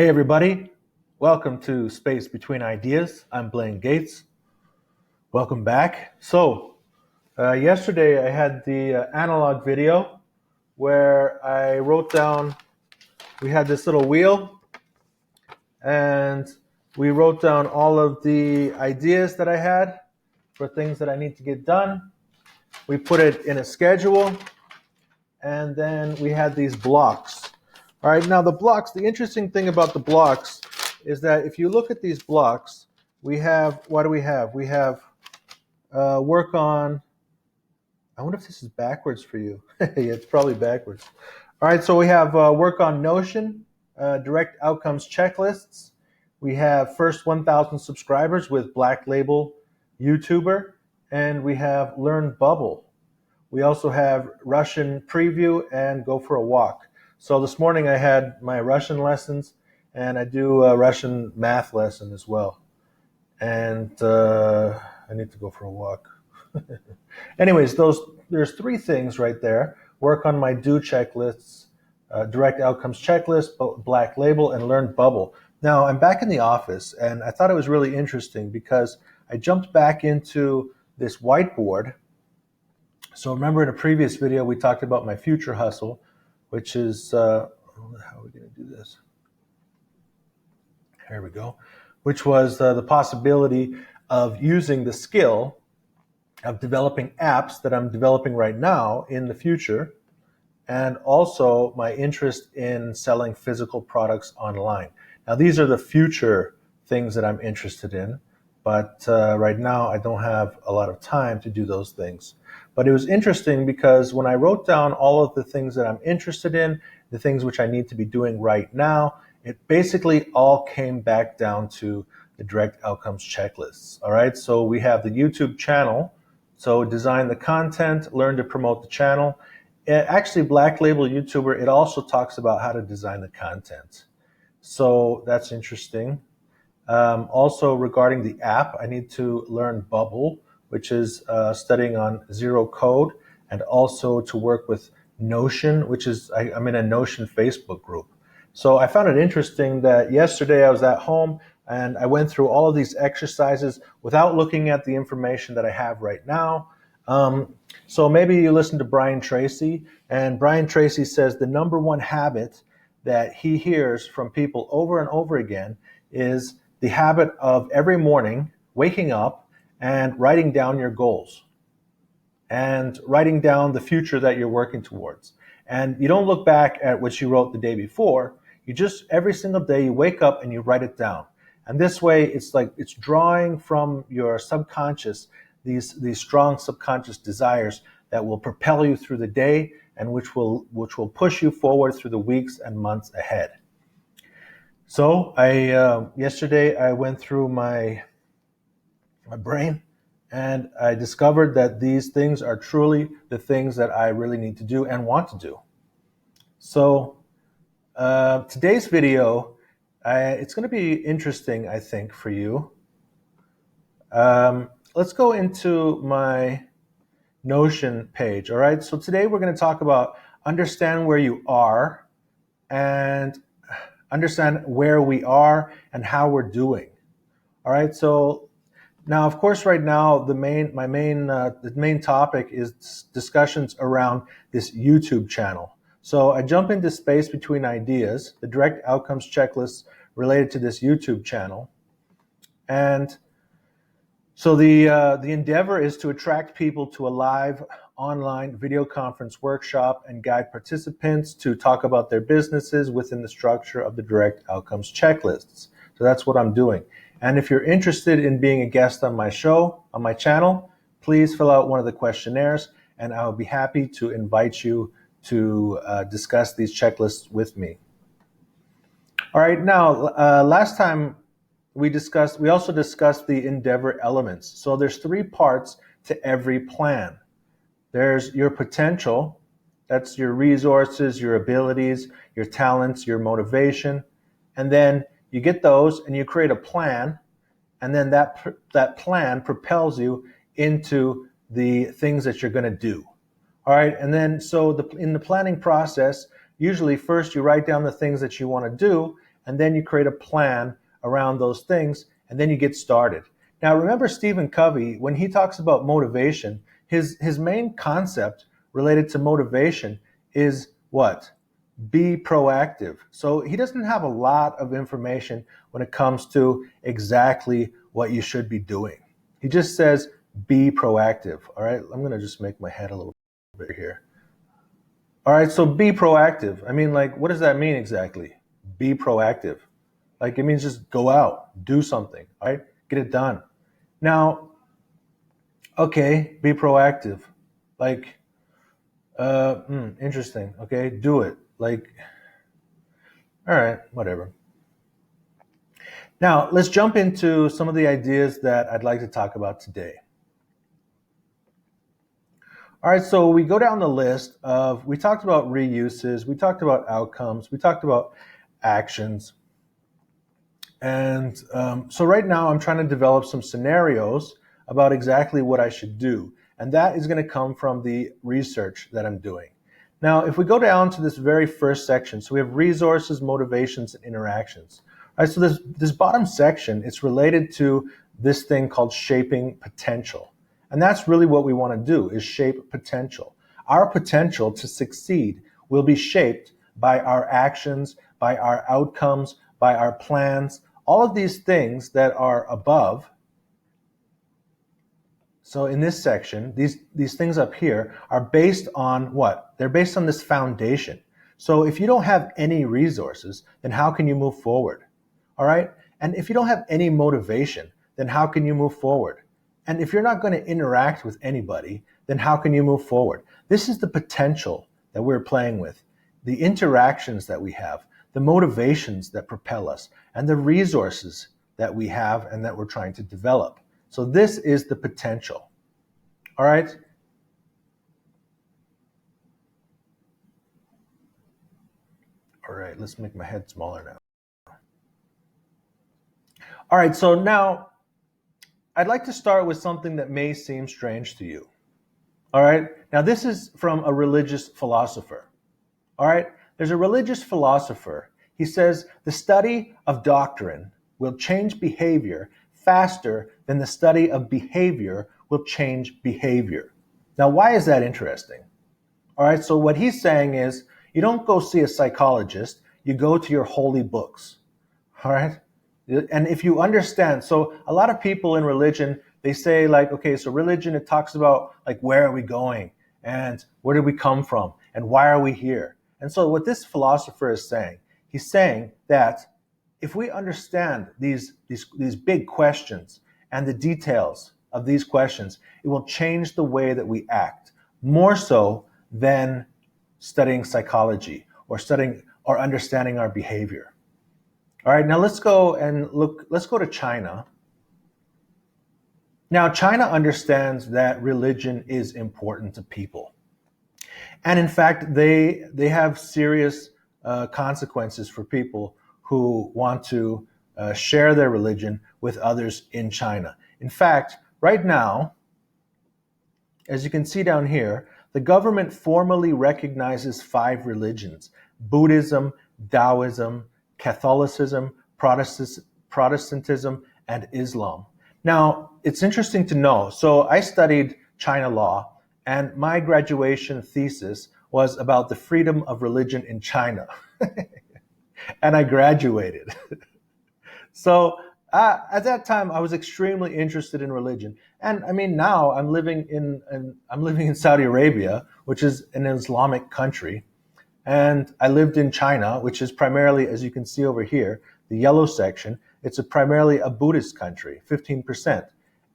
Hey everybody, welcome to Space Between Ideas. I'm Blaine Gates. Welcome back. Yesterday I had the analog video where I wrote down, we had this little wheel and we wrote down all of the ideas that I had for things that I need to get done. We put it in a schedule and then we had these blocks. All right, now the interesting thing about the blocks is that if you look at these blocks, we have, what do we have? We have work on, I wonder if this is backwards for you. Yeah, it's probably backwards. All right, so we have work on Notion, direct outcomes checklists. We have first 1,000 subscribers with Black Label YouTuber, and we have Learn Bubble. We also have Russian preview and go for a walk. So this morning I had my Russian lessons, and I do a Russian math lesson as well. And I need to go for a walk. Anyways, there's three things right there. Work on my do checklists, direct outcomes checklist, Black Label, and Learn Bubble. Now I'm back in the office, and I thought it was really interesting because I jumped back into this whiteboard. So remember in a previous video, we talked about my future hustle, which is, how are we going to do this? There we go. Which was the possibility of using the skill of developing apps that I'm developing right now in the future, and also my interest in selling physical products online. Now, these are the future things that I'm interested in, but right now I don't have a lot of time to do those things. But it was interesting because when I wrote down all of the things that I'm interested in, the things which I need to be doing right now, it basically all came back down to the direct outcomes checklists. All right, so we have the YouTube channel. So design the content, learn to promote the channel. Actually, Black Label YouTuber, it also talks about how to design the content. So that's interesting. Also regarding the app, I need to learn Bubble, which is studying on zero code, and also to work with Notion, which is, I'm in a Notion Facebook group. So I found it interesting that yesterday I was at home and I went through all of these exercises without looking at the information that I have right now. So maybe you listen to Brian Tracy, and Brian Tracy says the number one habit that he hears from people over and over again is the habit of every morning waking up and writing down your goals and writing down the future that you're working towards. And you don't look back at what you wrote the day before. You just, every single day, you wake up and you write it down. And this way, it's like it's drawing from your subconscious these strong subconscious desires that will propel you through the day and which will push you forward through the weeks and months ahead. So yesterday I went through my brain, and I discovered that these things are truly the things that I really need to do and want to do. So today's video, it's going to be interesting, I think, for you. Let's go into my Notion page, all right? So today we're going to talk about understand where you are and understand where we are and how we're doing, all right? So now, of course, right now, the main topic is discussions around this YouTube channel. So I jump into Space Between Ideas, the direct outcomes checklist related to this YouTube channel. And so the endeavor is to attract people to a live online video conference workshop and guide participants to talk about their businesses within the structure of the direct outcomes checklists. So that's what I'm doing. And if you're interested in being a guest on my show, on my channel, please fill out one of the questionnaires, and I'll be happy to invite you to discuss these checklists with me. All right, now, last time we also discussed the endeavor elements. So there's three parts to every plan. There's your potential, that's your resources, your abilities, your talents, your motivation, and then you get those and you create a plan, and then that plan propels you into the things that you're going to do. All right, and then so in the planning process, usually first you write down the things that you want to do, and then you create a plan around those things, and then you get started. Now, remember Stephen Covey, when he talks about motivation, his main concept related to motivation is what? Be proactive. So he doesn't have a lot of information when it comes to exactly what you should be doing. He just says, be proactive. All right, I'm going to just make my head a little bit here. All right, so be proactive. I mean, like, what does that mean exactly? Be proactive. Like, it means just go out, do something, all right? Get it done. Now, okay, be proactive. Like, interesting. Okay, do it. Like, all right, whatever. Now, let's jump into some of the ideas that I'd like to talk about today. All right, so we go down the list of, we talked about reuses, we talked about outcomes, we talked about actions. And so right now I'm trying to develop some scenarios about exactly what I should do. And that is going to come from the research that I'm doing. Now, if we go down to this very first section, so we have resources, motivations, and interactions. All right, so this bottom section, it's related to this thing called shaping potential. And that's really what we want to do, is shape potential. Our potential to succeed will be shaped by our actions, by our outcomes, by our plans, all of these things that are above. So in this section, these things up here are based on what? They're based on this foundation. So if you don't have any resources, then how can you move forward? All right? And if you don't have any motivation, then how can you move forward? And if you're not going to interact with anybody, then how can you move forward? This is the potential that we're playing with, the interactions that we have, the motivations that propel us, and the resources that we have and that we're trying to develop. So this is the potential. All right? All right, let's make my head smaller now. All right, so now I'd like to start with something that may seem strange to you. All right, now this is from a religious philosopher. All right, there's a religious philosopher. He says the study of doctrine will change behavior faster than the study of behavior will change behavior. Now, why is that interesting? All right, so what he's saying is you don't go see a psychologist, you go to your holy books. All right? And if you understand, so a lot of people in religion, they say like, okay, so religion, it talks about like, where are we going? And where did we come from? And why are we here? And so what this philosopher is saying, he's saying that if we understand these big questions and the details of these questions, it will change the way that we act, more so than studying psychology or studying or understanding our behavior. All right, now let's go to China. Now, China understands that religion is important to people. And in fact, they have serious consequences for people who want to share their religion with others in China. In fact, right now, as you can see down here, the government formally recognizes 5 religions: Buddhism, Taoism, Catholicism, Protestantism, and Islam. Now, it's interesting to know. So I studied China law, and my graduation thesis was about the freedom of religion in China. And I graduated. So at that time, I was extremely interested in religion. And I mean, now I'm living in Saudi Arabia, which is an Islamic country. And I lived in China, which is primarily, as you can see over here, the yellow section, it's primarily a Buddhist country, 15%.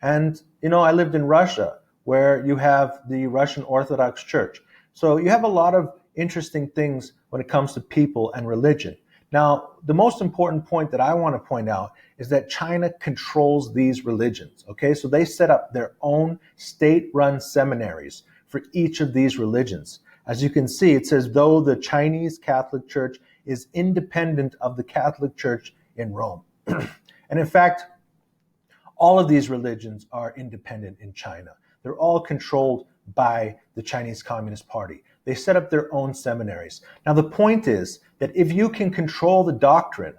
And, I lived in Russia, where you have the Russian Orthodox Church. So you have a lot of interesting things when it comes to people and religion. Now, the most important point that I want to point out is that China controls these religions, okay? So they set up their own state-run seminaries for each of these religions. As you can see, it says, though the Chinese Catholic Church is independent of the Catholic Church in Rome. And in fact, all of these religions are independent in China. They're all controlled by the Chinese Communist Party. They set up their own seminaries. Now, the point is that if you can control the doctrine,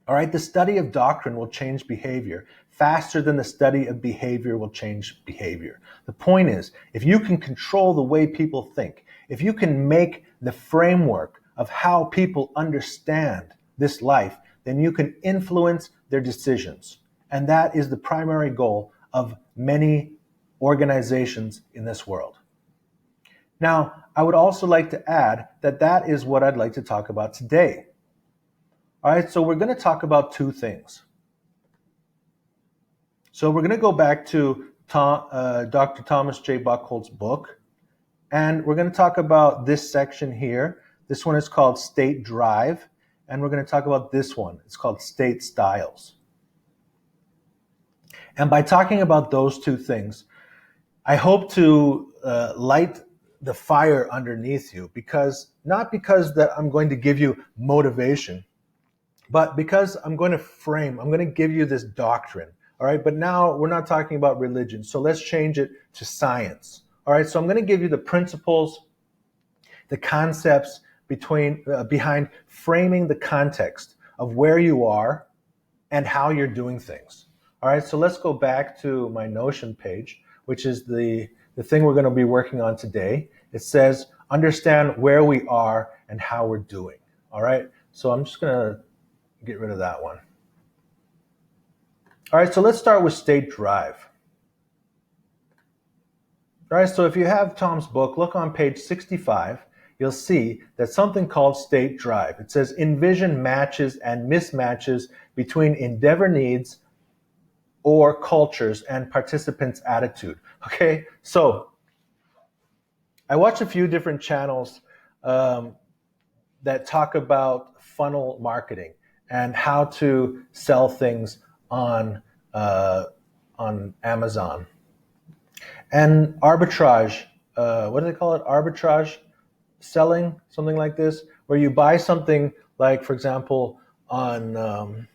All right, the study of doctrine will change behavior faster than the study of behavior will change behavior. The point is, if you can control the way people think, if you can make the framework of how people understand this life, then you can influence their decisions. And that is the primary goal of many organizations in this world. Now, I would also like to add that that is what I'd like to talk about today. All right, so we're going to talk about two things. So we're going to go back to Dr. Thomas J. Buchholz's book, and we're going to talk about this section here. This one is called State Drive, and we're going to talk about this one. It's called State Styles. And by talking about those two things, I hope to light the fire underneath you, not because that I'm going to give you motivation, but because I'm going to give you this doctrine. All right, but now we're not talking about religion, so let's change it to science. All right, so I'm going to give you the principles, the concepts behind framing the context of where you are and how you're doing things. All right, so let's go back to my Notion page, which is the thing we're going to be working on today. It says, understand where we are and how we're doing. All right, so I'm just going to get rid of that one. All right, so let's start with State Drive. All right, so if you have Tom's book, look on page 65. You'll see that something called State Drive. It says envision matches and mismatches between endeavor needs or cultures and participants' attitude. Okay, so I watch a few different channels that talk about funnel marketing and how to sell things on Amazon. And arbitrage, what do they call it? Arbitrage selling, something like this, where you buy something like, for example, on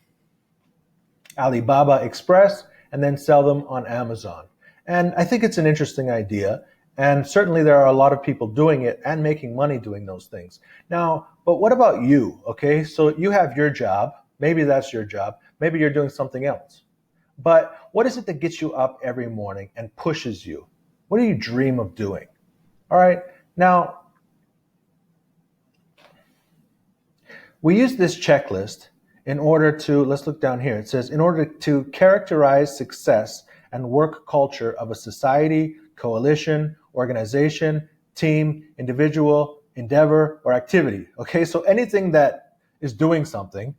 Alibaba Express and then sell them on Amazon. And I think it's an interesting idea. And certainly there are a lot of people doing it and making money doing those things. Now, but what about you? Okay, so you have your job. Maybe that's your job. Maybe you're doing something else. But what is it that gets you up every morning and pushes you? What do you dream of doing? All right, now, we use this checklist in order to, let's look down here. It says, in order to characterize success and work culture of a society, coalition, organization, team, individual, endeavor, or activity. Okay, so anything that is doing something,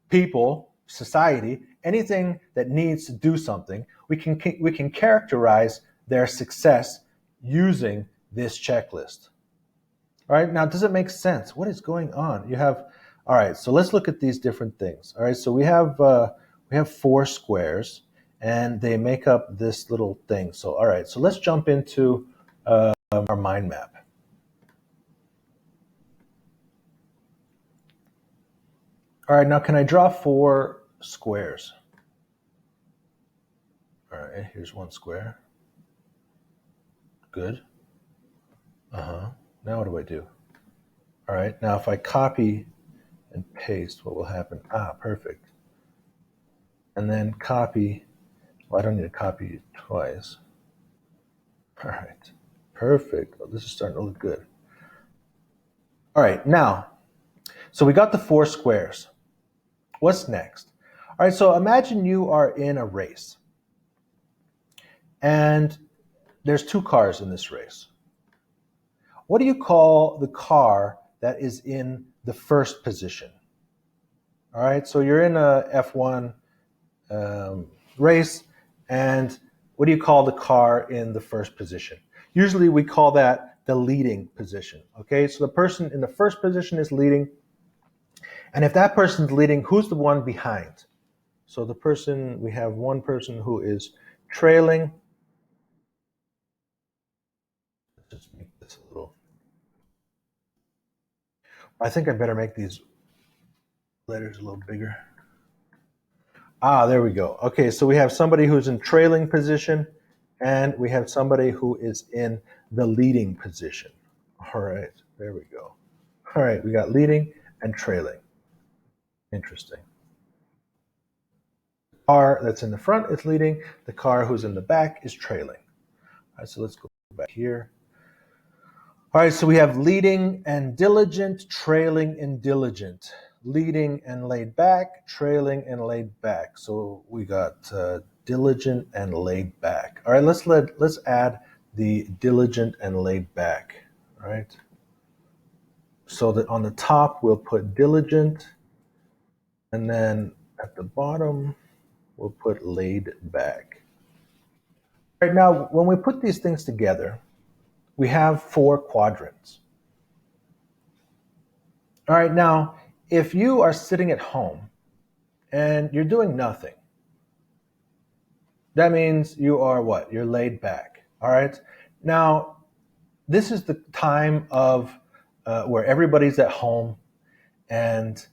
people, society, anything that needs to do something, we can characterize their success using this checklist. All right, now does it make sense? What is going on? You have, all right, so let's look at these different things. All right, so we have 4 squares, and they make up this little thing. So, all right, so let's jump into our mind map. All right, now can I draw 4 squares? All right, here's 1 square. Good. Now what do I do? All right, now if I copy and paste, what will happen? Perfect. And then copy. Well, I don't need to copy it twice. All right, perfect. Well, this is starting to look good. All right, now, so we got the 4 squares. What's next? All right, so imagine you are in a race. And there's 2 cars in this race. What do you call the car that is in the first position? All right, so you're in a F1 race, and what do you call the car in the first position? Usually we call that the leading position, okay? So the person in the first position is leading, and if that person's leading, who's the one behind? So we have one person who is trailing. Let's just make this a little, I think I better make these letters a little bigger. There we go. Okay, so we have somebody who's in trailing position, and we have somebody who is in the leading position. All right, there we go. All right, we got leading and trailing. Interesting. car that's in the front is leading. The car who's in the back is trailing. All right, so let's go back here. All right, so we have leading and diligent, trailing and diligent. Leading and laid back, trailing and laid back. So we got diligent and laid back. All right, let's add the diligent and laid back. All right. So that on the top we'll put diligent, and then at the bottom we'll put laid back. All right, now when we put these things together, we have 4 quadrants. All right, now if you are sitting at home and you're doing nothing, that means you are what? You're laid back. All right. Now, this is the time of where everybody's at home, and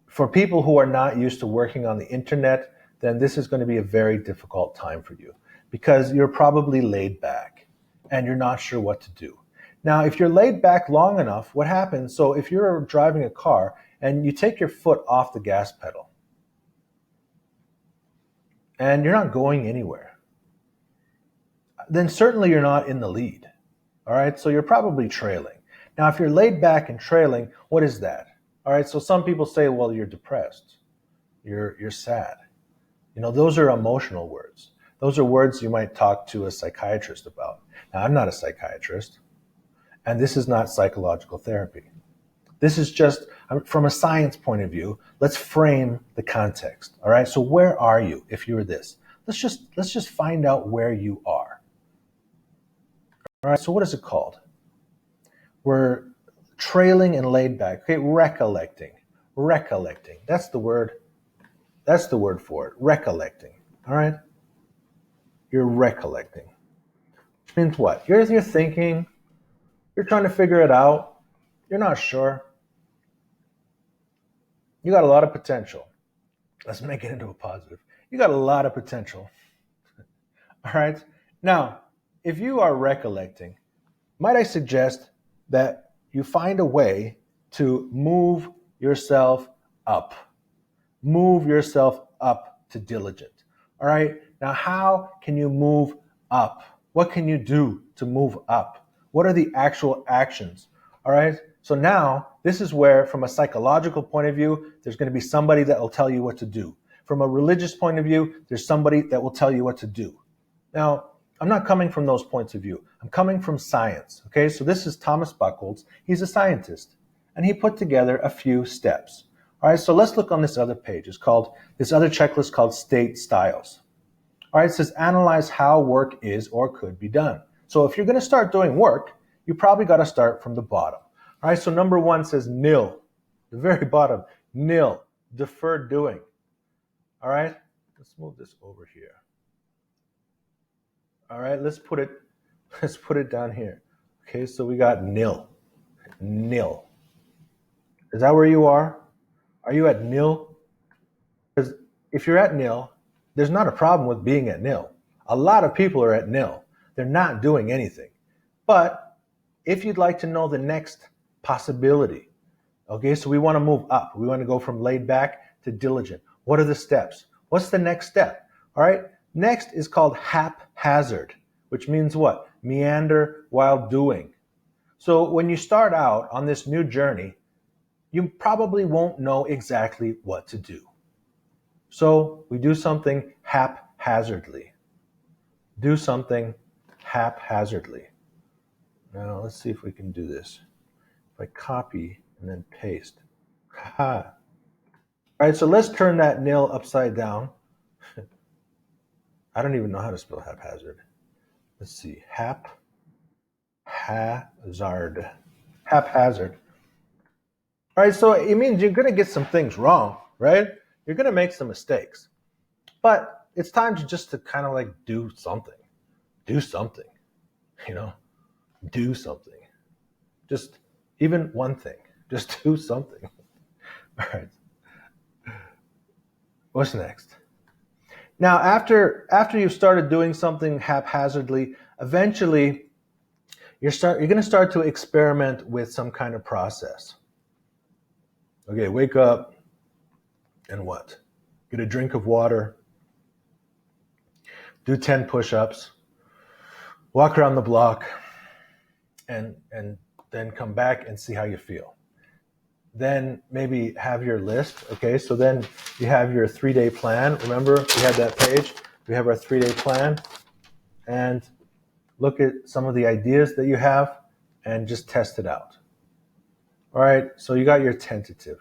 for people who are not used to working on the internet, then this is going to be a very difficult time for you because you're probably laid back and you're not sure what to do. Now, if you're laid back long enough, what happens? So if you're driving a car and you take your foot off the gas pedal and you're not going anywhere, then certainly you're not in the lead. All right, so you're probably trailing. Now, if you're laid back and trailing, what is that? All right, so some people say, well, you're depressed, you're sad. You know, those are emotional words. Those are words you might talk to a psychiatrist about. Now, I'm not a psychiatrist, and this is not psychological therapy. This is just, from a science point of view, let's frame the context. All right, so where are you if you're this? Let's just find out where you are. All right, so what is it called? We're trailing and laid back. Okay, recollecting. Recollecting. That's the word for it. Recollecting. All right? You're recollecting. Which means what? You're thinking, you're trying to figure it out, you're not sure. You got a lot of potential. Let's make it into a positive. You got a lot of potential. All right? Now, if you are recollecting, might I suggest that you find a way to move yourself up. Move yourself up to diligent. All right? Now, how can you move up? What can you do to move up? What are the actual actions? All right? So now, this is where, from a psychological point of view, there's going to be somebody that will tell you what to do. From a religious point of view, there's somebody that will tell you what to do. Now, I'm not coming from those points of view. I'm coming from science. Okay, so this is Thomas Buchholz. He's a scientist, and he put together a few steps. All right, so let's look on this other page. It's called, this other checklist called State Styles. All right, it says analyze how work is or could be done. So if you're going to start doing work, you probably got to start from the bottom. All right, so number 1 says nil. The very bottom, nil, deferred doing. All right, let's move this over here. All right, let's put it down here. Okay, so we got nil. Nil. Is that where you are? Are you at nil? Because if you're at nil, there's not a problem with being at nil. A lot of people are at nil. They're not doing anything. But if you'd like to know the next possibility, okay, so we want to move up. We want to go from laid back to diligent. What are the steps? What's the next step? All right, next is called haphazard, which means what? Meander while doing. So when you start out on this new journey, you probably won't know exactly what to do. So we do something haphazardly. Do something haphazardly. Now let's see if we can do this. If I copy and then paste. All right, so let's turn that nil upside down. I don't even know how to spell haphazard. Let's see, haphazard. Haphazard. All right, so it means you're going to get some things wrong, right? You're going to make some mistakes. But it's time to kind of like do something. Do something, you know, do something. Just even one thing, just do something. All right. What's next? Now, after you've started doing something haphazardly, eventually you're going to start to experiment with some kind of process. Okay, wake up and what? get a drink of water, do 10 push-ups, walk around the block, and then come back and see how you feel. Then maybe have your list. Okay, so then you have your 3-day plan. Remember, we had that page. We have our 3-day plan, and look at some of the ideas that you have and just test it out. All right, so you got your tentative.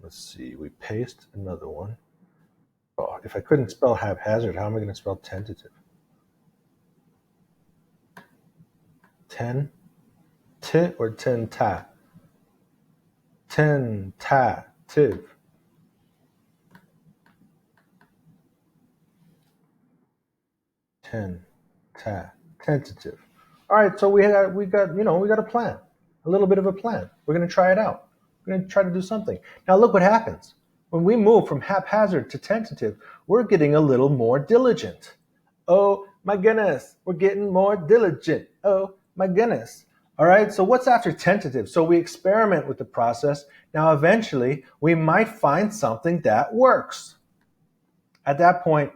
Let's see, we paste another one. Oh, if I couldn't spell haphazard, how am I going to spell tentative? T or tenta? Tentative. Tentative. All right, so we got a plan, a little bit of a plan. We're going to try it out. We're going to try to do something. Now look what happens. When we move from haphazard to tentative, we're getting a little more diligent. Oh my goodness, we're getting more diligent. Oh my goodness. All right, so what's after tentative? So we experiment with the process. Now eventually we might find something that works. At that point,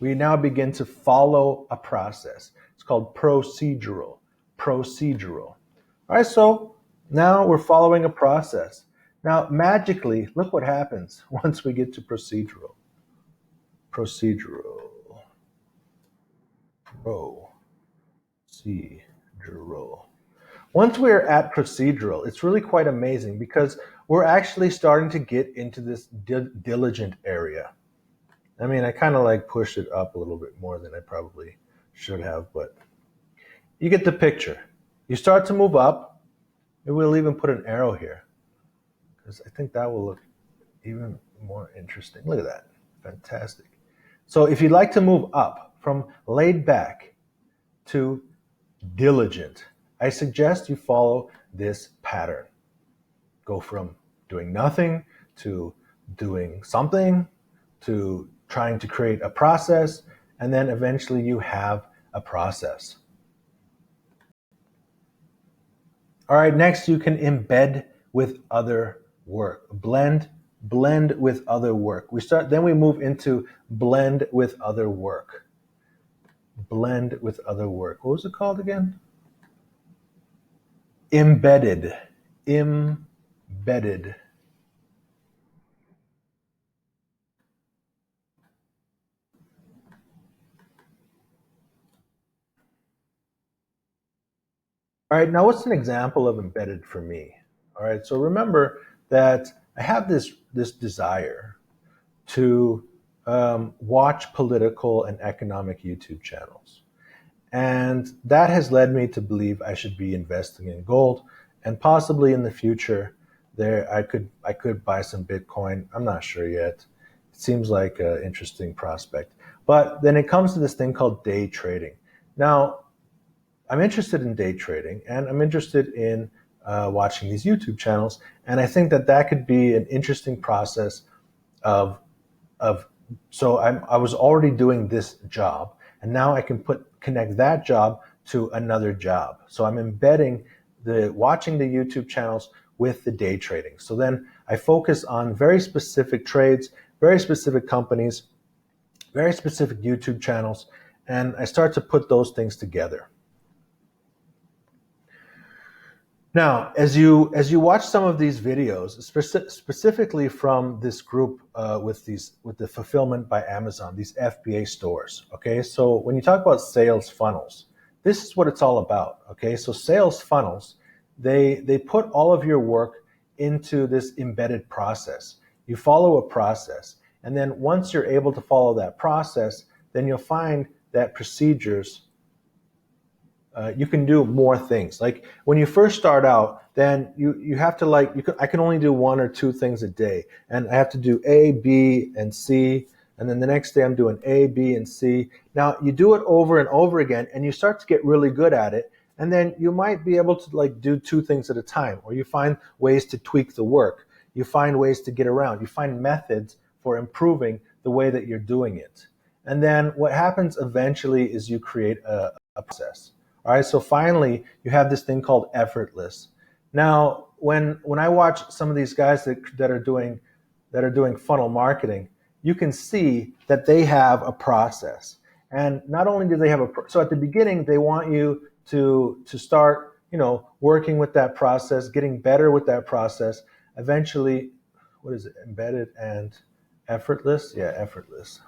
we now begin to follow a process. It's called procedural. All right, so now we're following a process. Now, magically, look what happens once we get to procedural. Procedural. Once we're at procedural, it's really quite amazing because we're actually starting to get into this diligent area. I mean, I kind of like pushed it up a little bit more than I probably should have, but you get the picture. You start to move up. Maybe we'll even put an arrow here because I think that will look even more interesting. Look at that. Fantastic. So if you'd like to move up from laid back to diligent, I suggest you follow this pattern. Go from doing nothing to doing something to trying to create a process, and then eventually you have a process. All right, next you can embed with other work. Blend with other work. Then we move into blend with other work. Blend with other work. What was it called again? Embedded. All right, now what's an example of embedded for me? All right, so remember that I have this desire to watch political and economic YouTube channels. And that has led me to believe I should be investing in gold, and possibly in the future I could buy some Bitcoin. I'm not sure yet. It seems like an interesting prospect. But then it comes to this thing called day trading. Now, I'm interested in day trading, and I'm interested in watching these YouTube channels, and I think that could be an interesting process of so I was already doing this job, and now I can connect that job to another job. So I'm embedding watching the YouTube channels with the day trading. So then I focus on very specific trades, very specific companies, very specific YouTube channels, and I start to put those things together. Now, as you watch some of these videos, specifically from this group with the fulfillment by Amazon, these FBA stores. Okay, so when you talk about sales funnels, this is what it's all about. Okay, so sales funnels, they put all of your work into this embedded process. You follow a process, and then once you're able to follow that process, then you'll find that procedures. You can do more things. Like when you first start out, then you have to I can only do 1 or 2 things a day, and I have to do A, B, and C, and then the next day I'm doing A, B, and C. Now you do it over and over again, and you start to get really good at it, and then you might be able to do 2 things at a time, or you find ways to tweak the work. You find ways to get around. You find methods for improving the way that you're doing it. And then what happens eventually is you create a process. All right, so finally, you have this thing called effortless. Now, when I watch some of these guys that are doing that are doing funnel marketing, you can see that they have a process. And not only do they have so at the beginning, they want you to start, working with that process, getting better with that process. Eventually, what is it? Embedded and effortless? Yeah, effortless.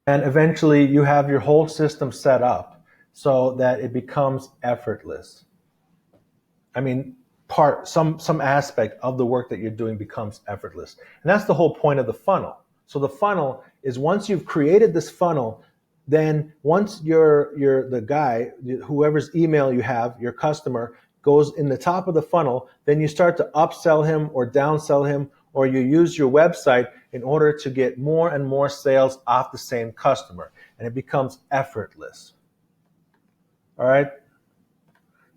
And eventually you have your whole system set up so that it becomes effortless. I mean, some aspect of the work that you're doing becomes effortless. And that's the whole point of the funnel. So the funnel is, once you've created this funnel, then once the guy, whoever's email you have, your customer, goes in the top of the funnel, then you start to upsell him or downsell him, or you use your website in order to get more and more sales off the same customer. And it becomes effortless. All right?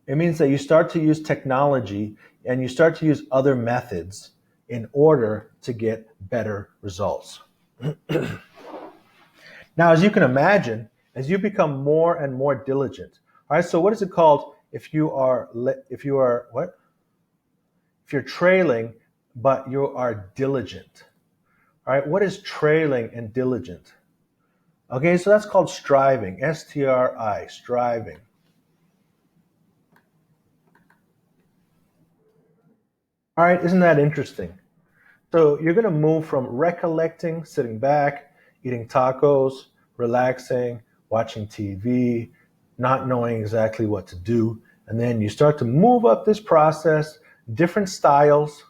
It means that you start to use technology and you start to use other methods in order to get better results. Now, as you can imagine, as you become more and more diligent, all right, so what is it called if you're trailing, but you are diligent? All right, what is trailing and diligent? Okay, so that's called striving, S-T-R-I, striving. All right, isn't that interesting? So you're going to move from recollecting, sitting back, eating tacos, relaxing, watching TV, not knowing exactly what to do. And then you start to move up this process, different styles,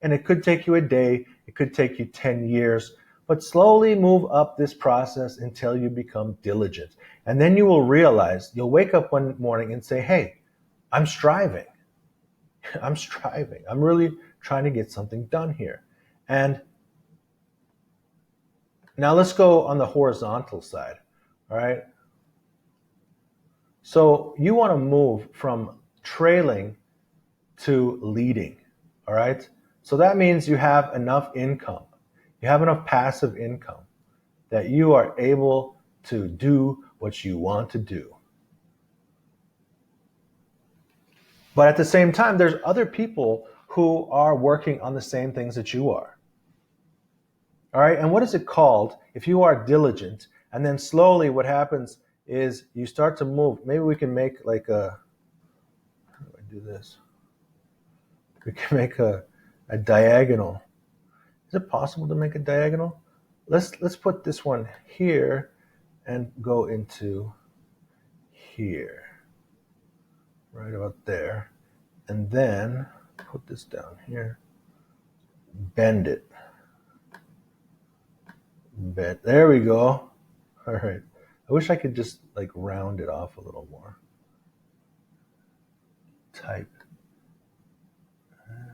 and it could take you a day, it could take you 10 years, but slowly move up this process until you become diligent. And then you will realize, you'll wake up one morning and say, hey, I'm striving. I'm striving. I'm really trying to get something done here. And now let's go on the horizontal side. All right. So you want to move from trailing to leading. All right. So that means you have enough income. You have enough passive income that you are able to do what you want to do. But at the same time, there's other people who are working on the same things that you are. All right. And what is it called if you are diligent? And then slowly what happens is you start to move. Maybe we can make like how do I do this? We can make a diagonal. Is it possible to make a diagonal? Let's put this one here and go into here. Right about there. And then put this down here. Bend it. There we go. All right. I wish I could just like round it off a little more. Type. And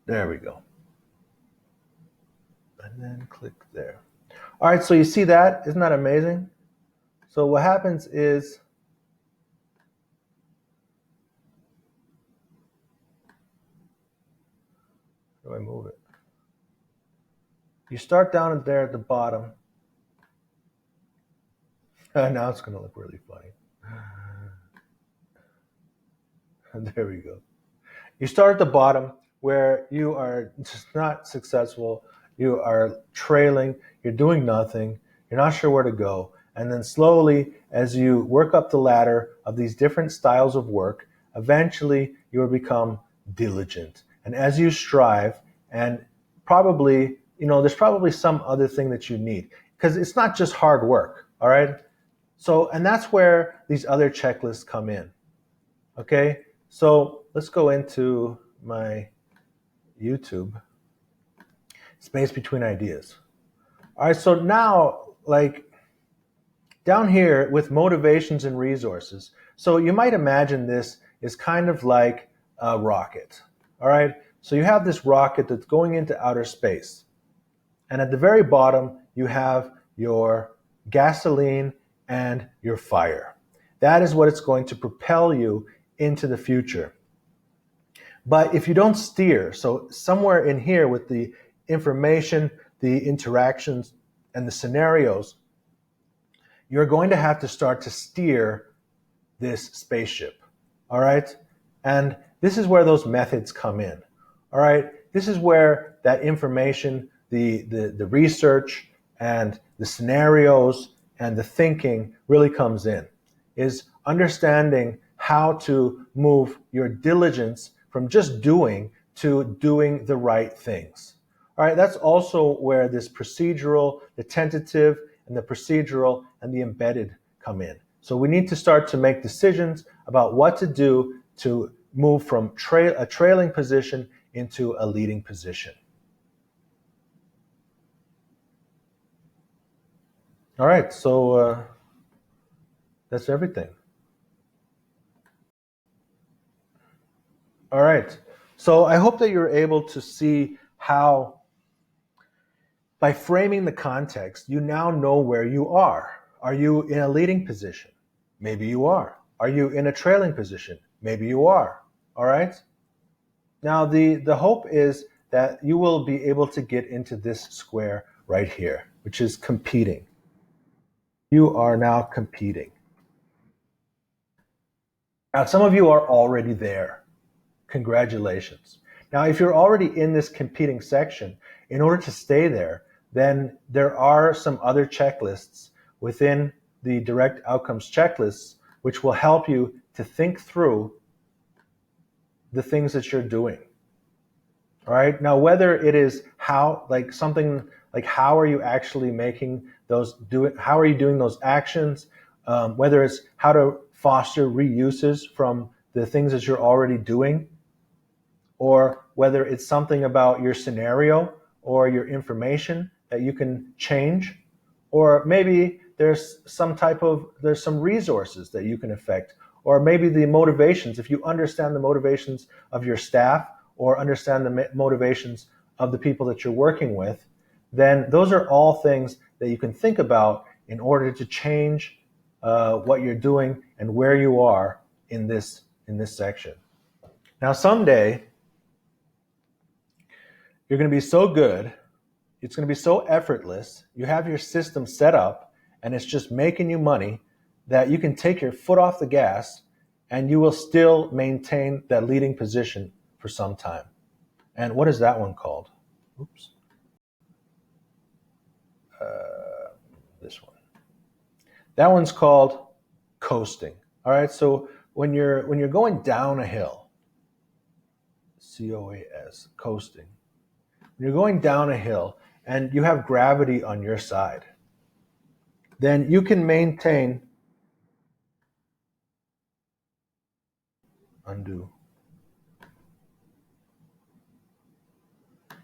there we go. And then click there. All right, so you see that? Isn't that amazing? So what happens is how do I move it? You start down there at the bottom. Now it's going to look really funny. There we go. You start at the bottom where you are just not successful. You are trailing. You're doing nothing. You're not sure where to go. And then slowly, as you work up the ladder of these different styles of work, eventually you will become diligent. And as you strive, and probably, there's probably some other thing that you need, because it's not just hard work, all right? So, and that's where these other checklists come in, okay? So let's go into my YouTube, space between ideas. All right, so now, like down here with motivations and resources. So you might imagine this is kind of like a rocket, all right? So you have this rocket that's going into outer space. And at the very bottom, you have your gasoline and your fire. That is what it's going to propel you into the future. But if you don't steer, so somewhere in here with the information, the interactions, and the scenarios, you're going to have to start to steer this spaceship, all right? And this is where those methods come in. All right. This is where that information, the research and the scenarios and the thinking really comes in, is understanding how to move your diligence from just doing to doing the right things. All right, that's also where this procedural, the tentative, and the procedural and the embedded come in. So we need to start to make decisions about what to do to move from a trailing position into a leading position. All right, so that's everything. All right, so I hope that you're able to see how, by framing the context, you now know where you are. Are you in a leading position? Maybe you are. Are you in a trailing position? Maybe you are. All right? Now, the hope is that you will be able to get into this square right here, which is competing. You are now competing. Now, some of you are already there. Congratulations. Now, if you're already in this competing section, in order to stay there, then there are some other checklists within the direct outcomes checklists which will help you to think through the things that you're doing. All right. Now, whether it is how, like something like how are you actually making those, how are you doing those actions, whether it's how to foster reuses from the things that you're already doing, or whether it's something about your scenario or your information that you can change, or maybe there's some resources that you can affect, or maybe the motivations, if you understand the motivations of your staff or understand the motivations of the people that you're working with, then those are all things that you can think about in order to change what you're doing and where you are in this section. Now, someday, you're going to be so good, it's going to be so effortless, you have your system set up, and it's just making you money that you can take your foot off the gas and you will still maintain that leading position for some time. And what is that one called? Oops. This one. That one's called coasting. All right. So when you're going down a hill, COAS, coasting. When you're going down a hill and you have gravity on your side, then you can maintain undo.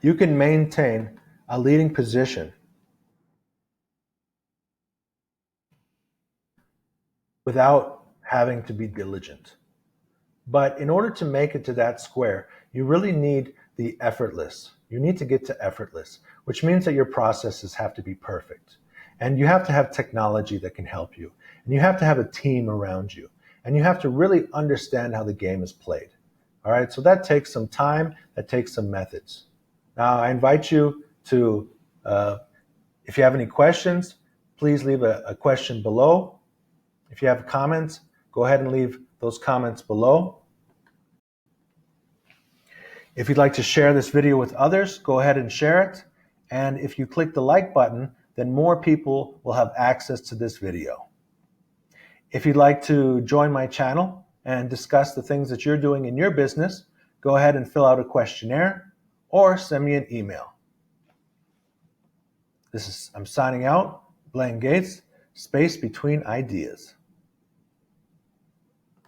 You can maintain a leading position without having to be diligent. But in order to make it to that square, you really need the effortless. You need to get to effortless, which means that your processes have to be perfect. And you have to have technology that can help you. And you have to have a team around you. And you have to really understand how the game is played. All right, so that takes some time, that takes some methods. Now, I invite you to, if you have any questions, please leave a question below. If you have comments, go ahead and leave those comments below. If you'd like to share this video with others, go ahead and share it. And if you click the like button, then more people will have access to this video. If you'd like to join my channel and discuss the things that you're doing in your business, go ahead and fill out a questionnaire or send me an email. I'm signing out, Blaine Gates, Space Between Ideas.